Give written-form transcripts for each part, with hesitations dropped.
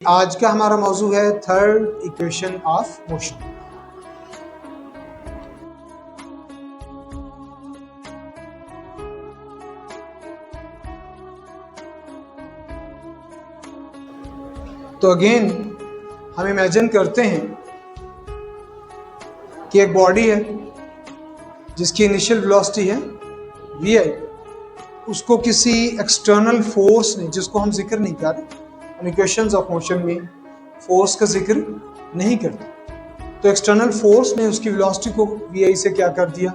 आज का हमारा मौजू है थर्ड इक्वेशन ऑफ मोशन। तो अगेन हम इमेजिन करते हैं कि एक बॉडी है जिसकी इनिशियल वेलोसिटी है vi, उसको किसी एक्सटर्नल फोर्स ने, जिसको हम जिक्र नहीं कर रहे, हम इक्वेशंस ऑफ मोशन में फोर्स का जिक्र नहीं करते, तो एक्सटर्नल फोर्स ने उसकी वेलोसिटी को vi से क्या कर दिया,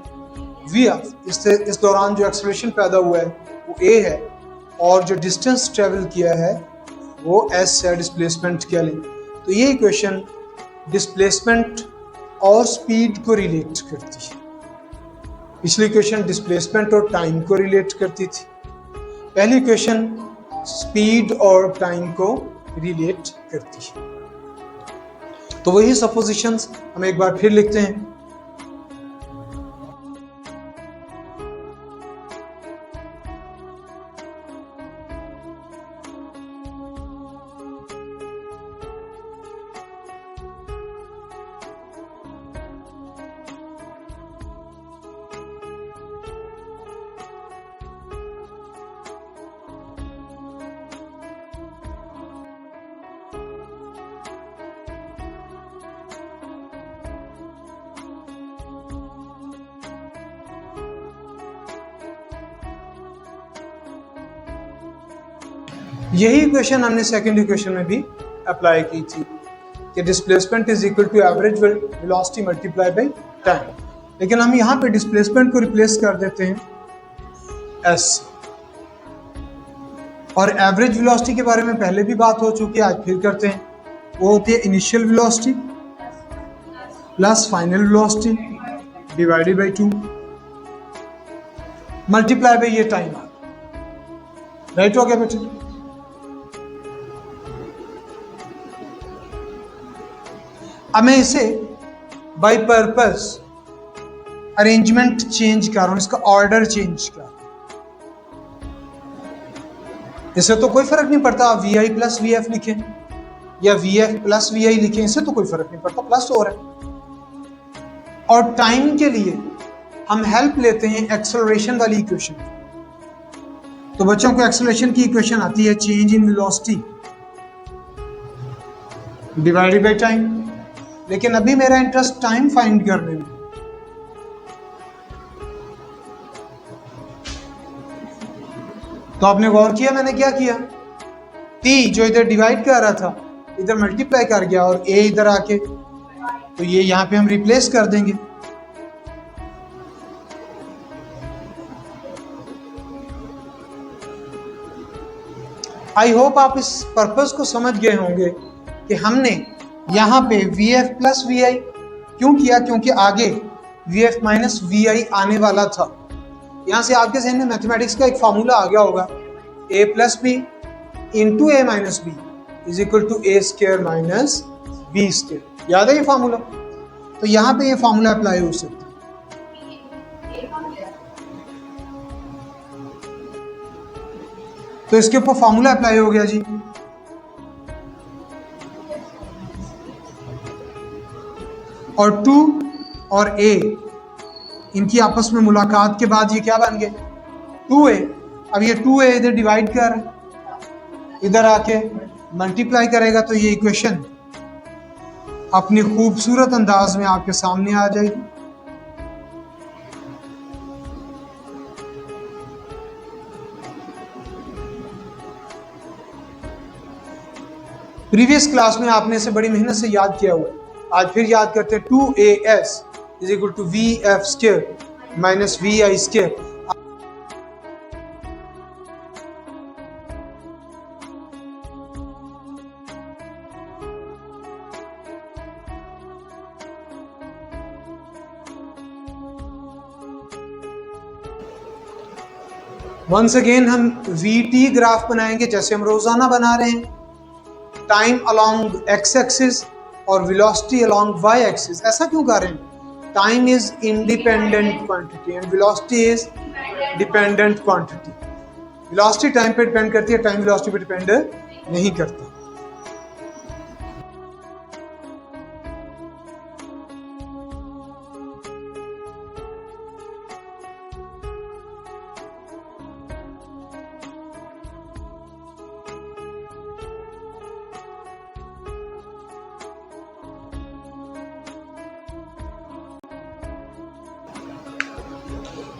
v। इस दौरान जो एक्सेलरेशन पैदा हुआ है वो a है और जो डिस्टेंस ट्रेवल किया है वो s है, डिस्प्लेसमेंट क्या लें। तो ये इक्वेशन डिस्प्लेसमेंट और स्पीड को रिलेट करती है। पिछली इक्वेशन डिस्प्लेसमेंट और टाइम को रिलेट करती थी, पहली इक्वेशन स्पीड और टाइम को रिलेट करती है। तो वही सपोजिशंस हम एक बार फिर लिखते हैं। यही इक्वेशन हमने सेकंड इक्वेशन में भी अप्लाई की थी कि displacement is equal to average velocity multiply by time, लेकिन हम यहाँ पे डिस्प्लेसमेंट को रिप्लेस कर देते हैं s। और एवरेज वेलोसिटी के बारे में पहले भी बात हो चुकी है, आज फिर करते हैं। वो होती है initial velocity plus final velocity divided by 2 multiply by ये टाइम। राइट हो गया बेटे? अब मैं इसे बाय पर्पस अरेंजमेंट चेंज कर रहा हूं, इसका ऑर्डर चेंज कर रहा हूं। इससे तो कोई फर्क नहीं पड़ता आप vi प्लस vf लिखें या vf प्लस vi लिखें, इससे तो कोई फर्क नहीं पड़ता, प्लस हो रहा है। और टाइम के लिए हम हेल्प लेते हैं एक्सेलरेशन वाली इक्वेशन। तो बच्चों को एक्सेलरेशन की इक्वेशन आती है change in velocity divided by time, लेकिन अभी मेरा इंटरेस्ट टाइम फाइंड करने में। तो आपने गौर किया मैंने क्या किया, t जो इधर डिवाइड कर रहा था इधर मल्टीप्लाई कर गया और a इधर आके, तो ये यहां पे हम रिप्लेस कर देंगे। आई होप आप इस पर्पस को समझ गए होंगे कि हमने यहाँ पे vf प्लस vi क्यों किया, क्योंकि आगे vf माइनस vi आने वाला था। यहाँ से आपके जहन में मैथमेटिक्स का एक फार्मूला आ गया होगा, a plus B into a minus B is equal to a square minus b square. याद है ये फार्मूला? तो यहाँ पे ये फार्मूला अप्लाई हो सकता है। तो इसके ऊपर फार्मूला अप्लाई हो गया जी। और 2 और a इनकी आपस में मुलाकात के बाद ये क्या बन गए 2a। अब ये 2a इधर डिवाइड कर इधर आके मल्टीप्लाई करेगा, तो ये इक्वेशन अपनी खूबसूरत अंदाज में आपके सामने आ जाएगी। प्रीवियस क्लास में आपने इसे बड़ी मेहनत से याद किया हुआ है, आज फिर याद करते हैं। 2as is equal to vf square minus vi square. Once again हम vt ग्राफ बनाएंगे जैसे हम रोजाना बना रहे हैं, टाइम अलोंग x एक्सिस और वेलोसिटी अलोंग y एक्सिस। ऐसा क्यों कर रहे हैं? Time is independent quantity and velocity is dependent quantity. Velocity time पे डिपेंड करती है, टाइम वेलोसिटी पे डिपेंड नहीं करता।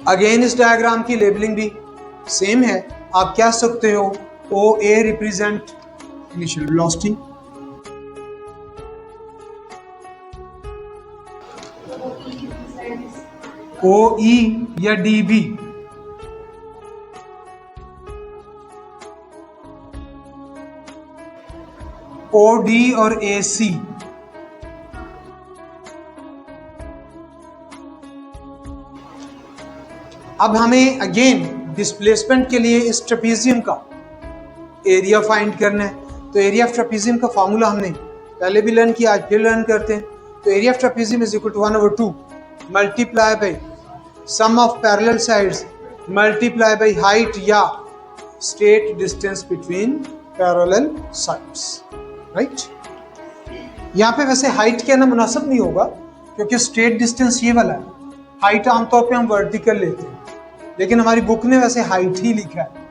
अगेन इस डायग्राम की लेबलिंग भी सेम है, आप कह सकते हो ओ ए रिप्रेजेंट इनिशियल वेलोसिटी, ओ ई या डी बी ओ डी और ए सी अब हमें अगेन डिस्प्लेसमेंट के लिए इस ट्रेपीजियम का एरिया फाइंड करना है। तो एरिया ऑफ ट्रेपीजियम का फॉर्मूला हमने पहले भी लर्न किया, आज फिर लर्न करते हैं। तो area of trapezium is equal to 1/2 multiply by sum of parallel sides multiply by height या straight distance between parallel sides, right. यहाँ पे वैसे हाइट कहना मुनासिब नहीं होगा क्योंकि स्ट्रेट डिस्टेंस ये वाला है, हाइट आमतौर पे हम वर्टिकल लेते हैं, लेकिन हमारी बुक ने वैसे हाइट ही लिखा है।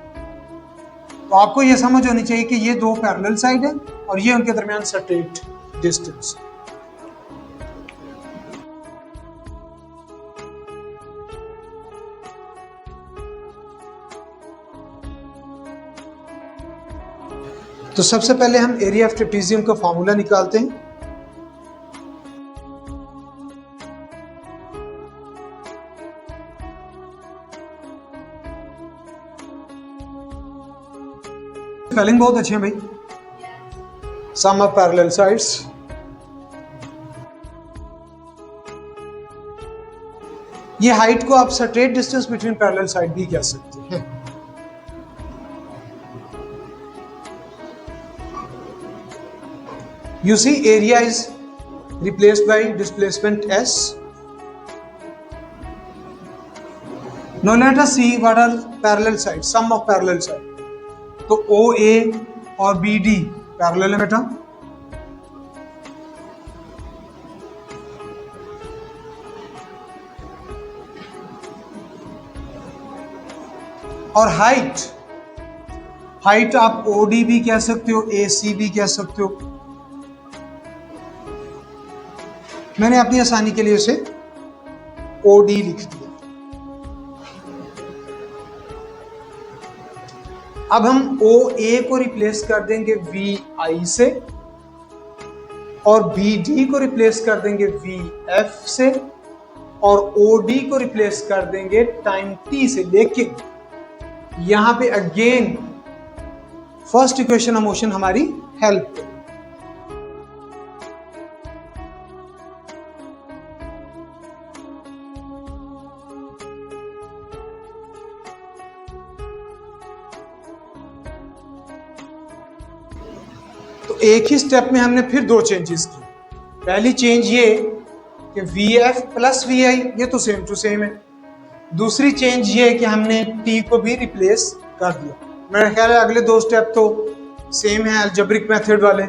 तो आपको ये समझ होनी चाहिए कि ये दो पैरेलल साइड है और ये उनके दरमियान स्ट्रेट डिस्टेंस। तो सबसे पहले हम एरिया ऑफ ट्रेपीजियम का फॉर्मूला निकालते हैं। स्पेलिंग बहुत अच्छे हैं भाई, सम ऑफ पैरेलल साइड्स ये हाइट को आप straight distance between parallel side भी कह सकते हैं। You see area is replaced by displacement S. Now let us see what are parallel sides, sum of parallel side. तो OA और BD पैरेलल है बेटा, और हाइट आप OD भी कह सकते हो, AC भी कह सकते हो। मैंने अपनी आसानी के लिए उसे OD लिख दिया। अब हम OA को रिप्लेस कर देंगे VI से और BD को रिप्लेस कर देंगे VF से और OD को रिप्लेस कर देंगे टाइम T से। लेकिन यहां पे again first equation of motion हमारी हेल्प। तो एक ही स्टेप में हमने फिर दो चेंजेस की। पहली चेंज ये कि VF प्लस VI ये तो सेम टू सेम है। दूसरी चेंज ये कि हमने T को भी रिप्लेस कर दिया। मेरा ख्याल है अगले दो स्टेप तो सेम है अलजेब्रिक मेथड वाले।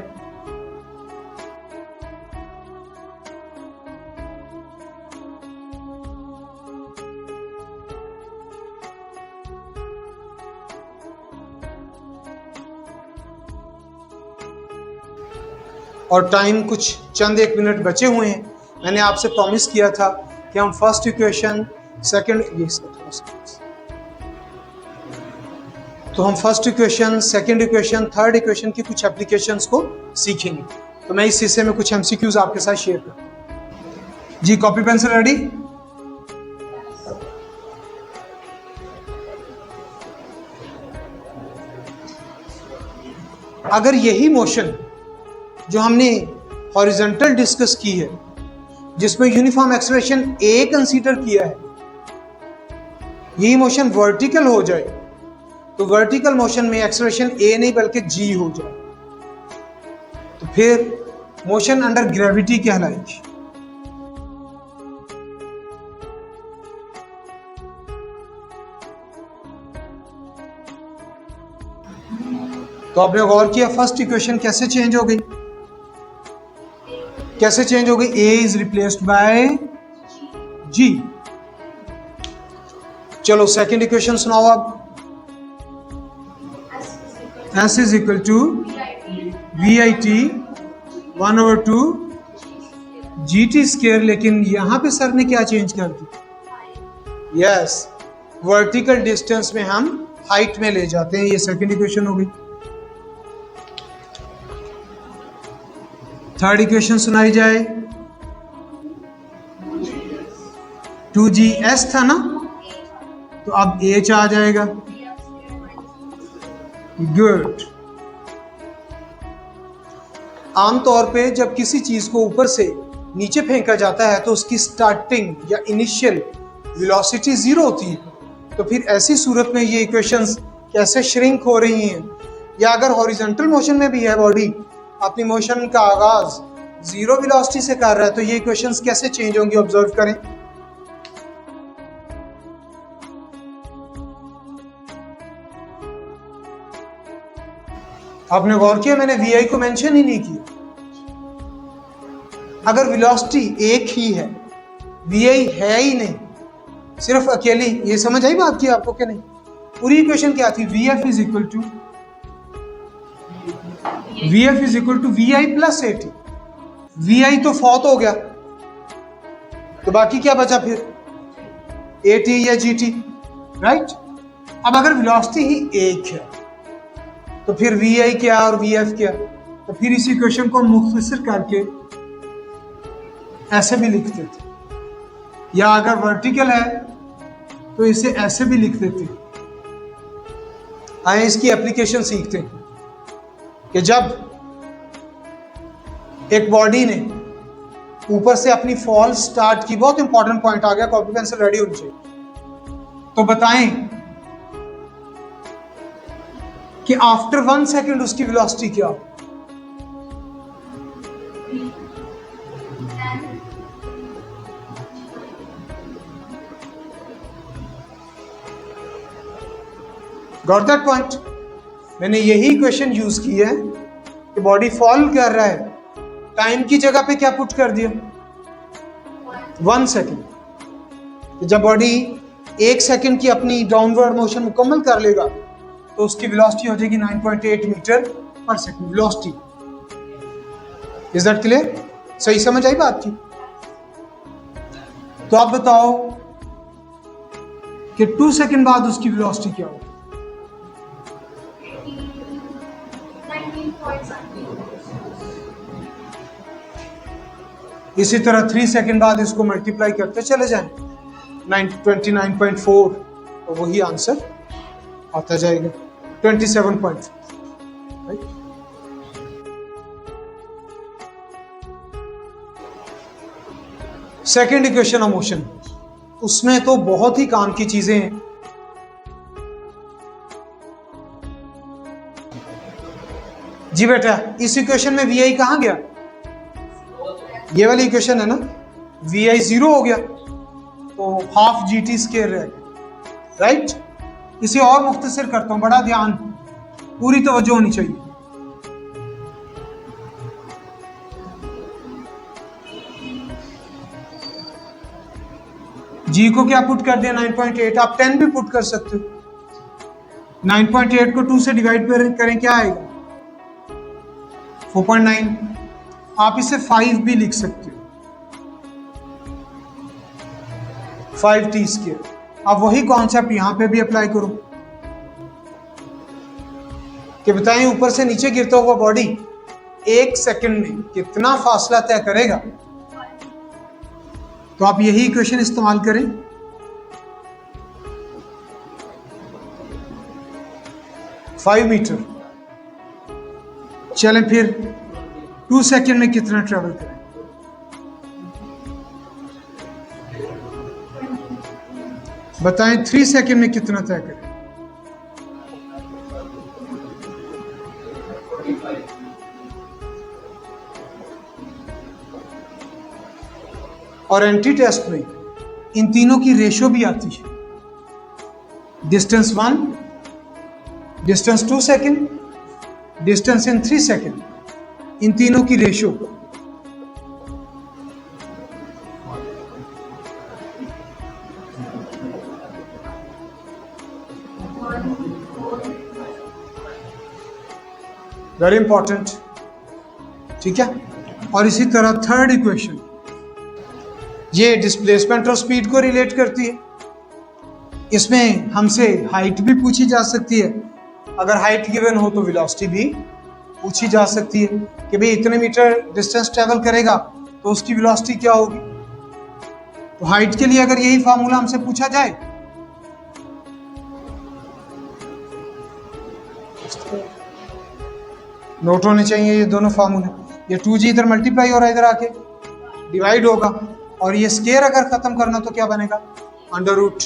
और टाइम कुछ चंद एक मिनट बचे हुए हैं। मैंने आपसे प्रॉमिस किया था कि हम फर्स्ट इक्वेशन हम first equation, second equation, third equation की कुछ एप्लीकेशंस को सीखेंगे। तो मैं इस हिस्से में कुछ एमसीक्यूज आपके साथ शेयर करूं। जी कॉपी पेंसिल रेडी? अगर यही मोशन जो हमने हॉरिजॉन्टल डिस्कस की है जिसमें यूनिफॉर्म एक्सेलरेशन A कंसीडर किया है, यही मोशन वर्टिकल हो जाए तो वर्टिकल मोशन में एक्सेलरेशन A नहीं बल्कि G हो जाए तो फिर मोशन अंडर ग्रेविटी कहलाएगी। तो आपने गौर किया फर्स्ट इक्वेशन कैसे चेंज हो गई? कैसे चेंज हो गई? A is replaced by G। चलो सेकंड इक्वेशन सुनाओ अब। S is equal to VIT 1/2 GT square. लेकिन यहां पे सर ने क्या चेंज कर दी? यस, वर्टिकल डिस्टेंस में हम हाइट में ले जाते हैं। ये सेकंड इक्वेशन हो गई। थर्ड इक्वेशन सुनाई जाए। 2GS था ना, तो अब H आ जाएगा। गुड। आमतौर पे जब किसी चीज को ऊपर से नीचे फेंका जाता है तो उसकी स्टार्टिंग या इनिशियल वेलोसिटी 0 होती है। तो फिर ऐसी सूरत में ये इक्वेशंस कैसे श्रिंक हो रही हैं, या अगर हॉरिजॉन्टल मोशन में भी है बॉडी, अपनी मोशन का आगाज 0 वेलोसिटी से कर रहा है, तो ये इक्वेशंस कैसे चेंज होंगी, ऑब्जर्व करें। आपने गौर किया मैंने VI को मेंशन ही नहीं किया। अगर वेलोसिटी एक ही है, VI है ही नहीं, सिर्फ अकेली, ये समझ आई बात की आपको कि नहीं? पूरी इक्वेशन क्या थी? VF is equal to VI plus AT। VI तो फौत हो गया, तो बाकी क्या बचा फिर? AT या GT, राइट? अब अगर वेलोसिटी ही एक है तो फिर VI क्या और VF क्या? तो फिर इस इक्वेशन को मुख्तसर करके ऐसे भी लिख देते, या अगर वर्टिकल है तो इसे ऐसे भी लिख देते। आइए इसकी एप्लीकेशन सीखते हैं कि जब एक बॉडी ने ऊपर से अपनी फॉल स्टार्ट की, बहुत इंपॉर्टेंट पॉइंट आ गया, कॉपी पेंसिल रेडी होनी चाहिए। तो बताएं कि आफ्टर 1 सेकेंड उसकी वेलोसिटी क्या हो? Got that point? मैंने यही इक्वेशन यूज की है कि बॉडी फॉल कर रहा है, टाइम की जगह पे क्या पुट कर दिया? 1 सेकेंड। जब बॉडी 1 सेकेंड की अपनी डाउनवर्ड मोशन मुकम्मल कर लेगा तो उसकी वेलोसिटी हो जाएगी 9.8 मीटर पर second velocity. Is that clear? सही समझ आई बात की? तो आप बताओ कि 2 सेकेंड बाद उसकी वेलोसिटी क्या होगी? इसी तरह 3 सेकेंड बाद इसको मल्टीप्लाई करते चले जाएं 29.4, तो वही आंसर आता जाएगा 27.4, right? Second equation of motion, उसमें तो बहुत ही काम की चीजें हैं। जी बेटा, इस इक्वेशन में VI कहां गया? ये वाली इक्वेशन है ना, VI 0 हो गया तो हाफ GT स्क्वायर रह गया, राइट? इसे और मुख्तसर करता हूं, बड़ा ध्यान, पूरी तवज्जो होनी चाहिए। G को क्या पुट कर दिया? 9.8। आप 10 भी पुट कर सकते हो। 9.8 को 2 से डिवाइड करें, क्या आएगा? 4.9। आप इसे 5 भी लिख सकते हो, 5t स्क्वायर। अब वही कॉन्सेप्ट यहां पे भी अप्लाई करो कि बताएं ऊपर से नीचे गिरता हुआ बॉडी 1 सेकंड में कितना फासला तय करेगा। तो आप यही इक्वेशन इस्तेमाल करें। Five metre. चलें फिर 2 सेकंड में कितना ट्रेवल करें? बताएं 3 सेकंड में कितना तय करें? और एंटी टेस्ट में इन तीनों की रेशो भी आती है। Distance 1, distance 2 second, distance in 3 second, इन तीनों की रेशो। वेरी इंपॉर्टेंट, ठीक है। और इसी तरह थर्ड इक्वेशन, ये डिस्प्लेसमेंट और स्पीड को रिलेट करती है। इसमें हमसे हाइट भी पूछी जा सकती है, अगर हाइट गिवन हो तो वेलोसिटी भी पूछी जा सकती है कि भाई इतने मीटर डिस्टेंस ट्रेवल करेगा तो उसकी वेलोसिटी क्या होगी। तो हाइट के लिए अगर यही फार्मूला हमसे पूछा जाए नोट होने चाहिए ये दोनों फार्मूले। ये 2g इधर मल्टीप्लाई हो रहा है, इधर आके डिवाइड होगा, और ये स्केयर अगर खत्म करना तो क्या बनेगा, अंडर रूट